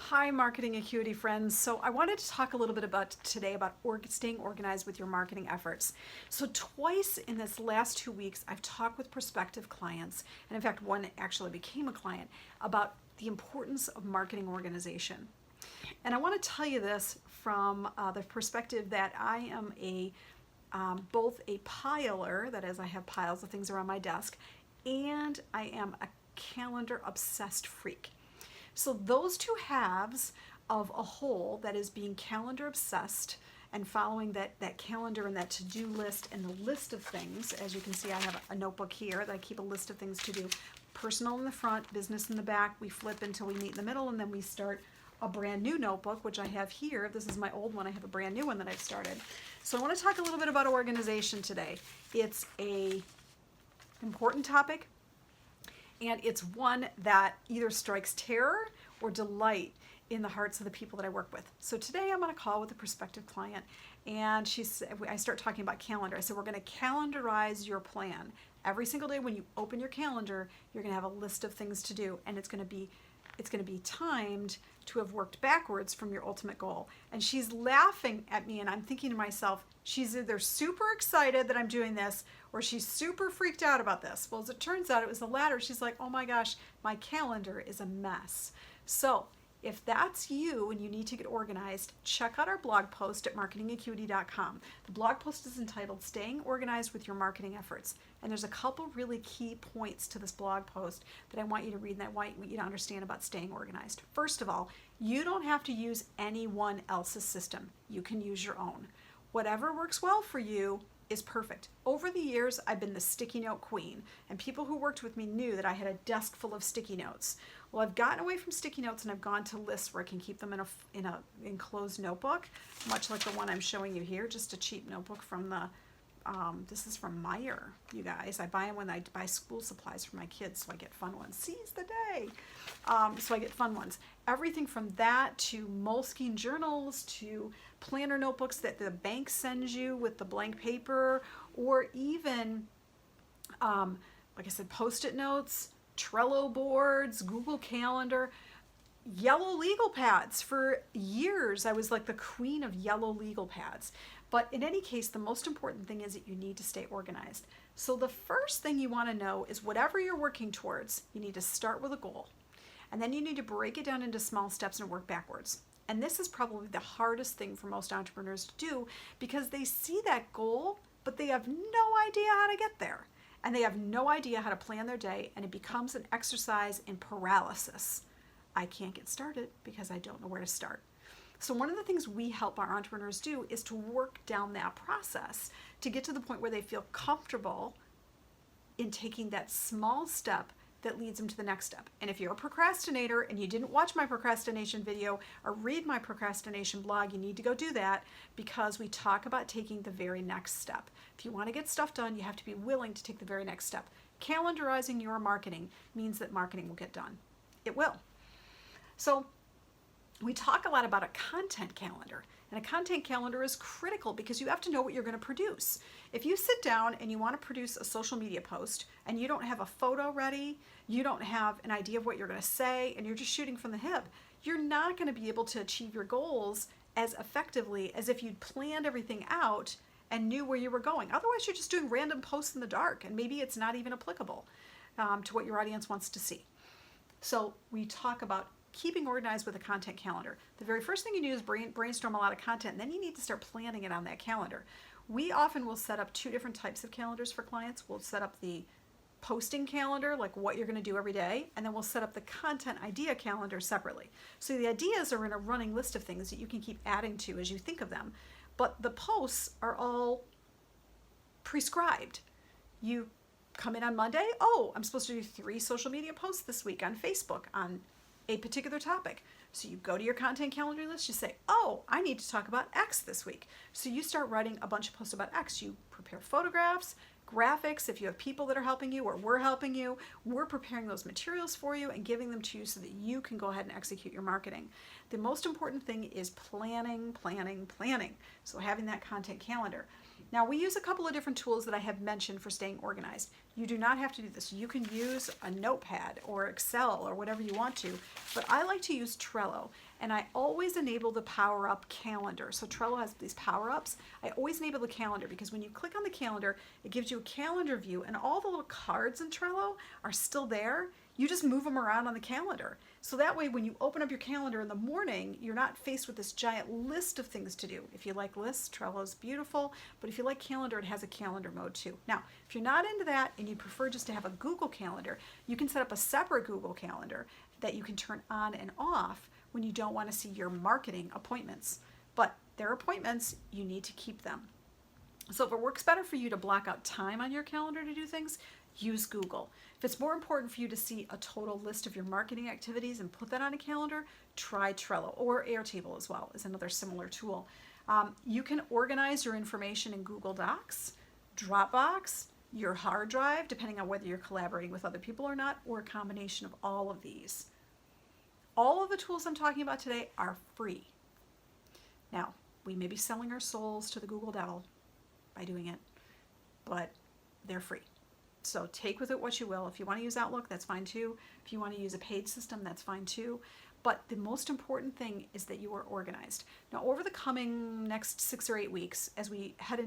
Hi, Marketing Acuity friends. So I wanted to talk a little bit today about staying organized with your marketing efforts. So twice in this last 2 weeks, I've talked with prospective clients, and in fact, one actually became a client, about the importance of marketing organization. And I want to tell you this from the perspective that I am both a piler, that is, I have piles of things around my desk, and I am a calendar obsessed freak. So those two halves of a whole, that is being calendar obsessed and following that calendar and that to-do list and the list of things. As you can see, I have a notebook here that I keep a list of things to do. Personal in the front, business in the back. We flip until we meet in the middle, and then we start a brand new notebook, which I have here. This is my old one. I have a brand new one that I've started. So I want to talk a little bit about organization today. It's an important topic, and it's one that either strikes terror or delight in the hearts of the people that I work with. So today I'm on a call with a prospective client, and I start talking about calendar. I said, we're going to calendarize your plan. Every single day when you open your calendar, you're going to have a list of things to do, and it's going to be timed to have worked backwards from your ultimate goal. And she's laughing at me, and I'm thinking to myself, she's either super excited that I'm doing this or she's super freaked out about this. Well, as it turns out, it was the latter. She's like, oh my gosh, my calendar is a mess. So if that's you and you need to get organized, check out our blog post at marketingacuity.com. The blog post is entitled Staying Organized with Your Marketing Efforts. And there's a couple really key points to this blog post that I want you to read and I want you to understand about staying organized. First of all, you don't have to use anyone else's system. You can use your own. Whatever works well for you is perfect. Over the years, I've been the sticky note queen, and people who worked with me knew that I had a desk full of sticky notes. Well, I've gotten away from sticky notes and I've gone to lists where I can keep them in a enclosed notebook, much like the one I'm showing you here, just a cheap notebook from this is from Meyer, you guys. I buy them when I buy school supplies for my kids, so I get fun ones. Seize the day. So I get fun ones. Everything from that to Moleskine journals to planner notebooks that the bank sends you with the blank paper, or even, like I said, Post-it notes, Trello boards, Google Calendar, yellow legal pads. For years, I was like the queen of yellow legal pads. But in any case, the most important thing is that you need to stay organized. So the first thing you want to know is whatever you're working towards, you need to start with a goal. And then you need to break it down into small steps and work backwards. And this is probably the hardest thing for most entrepreneurs to do, because they see that goal, but they have no idea how to get there. And they have no idea how to plan their day, and it becomes an exercise in paralysis. I can't get started because I don't know where to start. So one of the things we help our entrepreneurs do is to work down that process to get to the point where they feel comfortable in taking that small step that leads them to the next step. And if you're a procrastinator and you didn't watch my procrastination video or read my procrastination blog, you need to go do that, because we talk about taking the very next step. If you want to get stuff done, you have to be willing to take the very next step. Calendarizing your marketing means that marketing will get done. It will. So we talk a lot about a content calendar, and a content calendar is critical because you have to know what you're going to produce. If you sit down and you want to produce a social media post and you don't have a photo ready, you don't have an idea of what you're going to say, and you're just shooting from the hip, you're not going to be able to achieve your goals as effectively as if you'd planned everything out and knew where you were going. Otherwise, you're just doing random posts in the dark, and maybe it's not even applicable to what your audience wants to see. So we talk about keeping organized with a content calendar. The very first thing you do is brainstorm a lot of content, and then you need to start planning it on that calendar. We often will set up two different types of calendars for clients. We'll set up the posting calendar, like what you're going to do every day, and then we'll set up the content idea calendar separately. So the ideas are in a running list of things that you can keep adding to as you think of them, but the posts are all prescribed. You come in on Monday, oh, I'm supposed to do 3 social media posts this week on Facebook on a particular topic. So you go to your content calendar list, you say, oh, I need to talk about X this week. So you start writing a bunch of posts about X. You prepare photographs, graphics. If you have people that are helping you or we're helping you, we're preparing those materials for you and giving them to you so that you can go ahead and execute your marketing. The most important thing is planning, planning, planning. So having that content calendar. Now, we use a couple of different tools that I have mentioned for staying organized. You do not have to do this. You can use a notepad or Excel or whatever you want to, but I like to use Trello, and I always enable the Power Up calendar. So Trello has these power ups. I always enable the calendar because when you click on the calendar, it gives you a calendar view, and all the little cards in Trello are still there. You just move them around on the calendar. So that way, when you open up your calendar in the morning, you're not faced with this giant list of things to do. If you like lists, Trello's beautiful, but if you like calendar, it has a calendar mode too. Now, if you're not into that and you prefer just to have a Google Calendar, you can set up a separate Google Calendar that you can turn on and off when you don't want to see your marketing appointments. But they're appointments, you need to keep them. So if it works better for you to block out time on your calendar to do things, use Google. If it's more important for you to see a total list of your marketing activities and put that on a calendar, try Trello, or Airtable as well is another similar tool. You can organize your information in Google Docs, Dropbox, your hard drive, depending on whether you're collaborating with other people or not, or a combination of all of these. All of the tools I'm talking about today are free. Now, we may be selling our souls to the Google devil by doing it, but they're free. So take with it what you will. If you want to use Outlook, that's fine too. If you want to use a paid system, that's fine too. But the most important thing is that you are organized. Now, over the coming next 6 or 8 weeks, as we head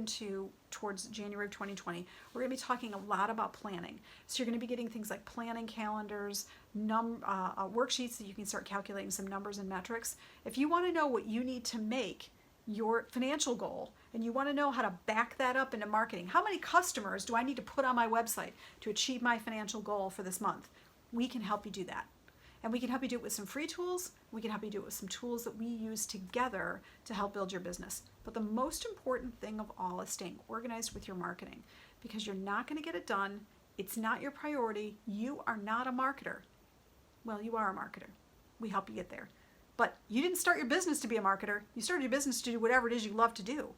towards January of 2020, we're going to be talking a lot about planning. So you're going to be getting things like planning calendars, worksheets that you can start calculating some numbers and metrics. If you want to know what you need to make your financial goal, and you want to know how to back that up into marketing. How many customers do I need to put on my website to achieve my financial goal for this month? We can help you do that. And we can help you do it with some free tools. We can help you do it with some tools that we use together to help build your business. But the most important thing of all is staying organized with your marketing, because you're not going to get it done. It's not your priority. You are not a marketer. Well, you are a marketer. We help you get there. But you didn't start your business to be a marketer. You started your business to do whatever it is you love to do.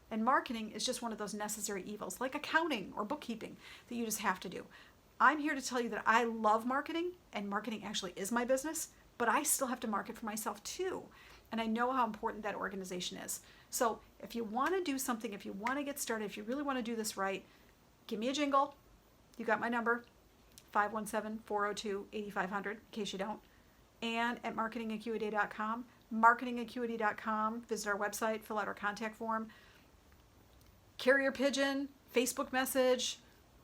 And marketing is just one of those necessary evils, like accounting or bookkeeping, that you just have to do. I'm here to tell you that I love marketing, and marketing actually is my business, but I still have to market for myself too. And I know how important that organization is. So if you want to do something, if you want to get started, if you really want to do this right, give me a jingle. You got my number, 517-402-8500, in case you don't. And at marketingacuity.com, marketingacuity.com, visit our website, fill out our contact form. Carrier pigeon, Facebook message,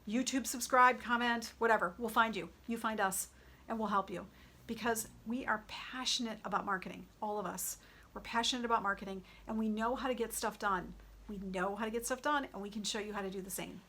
YouTube subscribe, comment, whatever. We'll find you. You find us, and we'll help you, because we are passionate about marketing, all of us. We're passionate about marketing, and we know how to get stuff done. We know how to get stuff done, and we can show you how to do the same.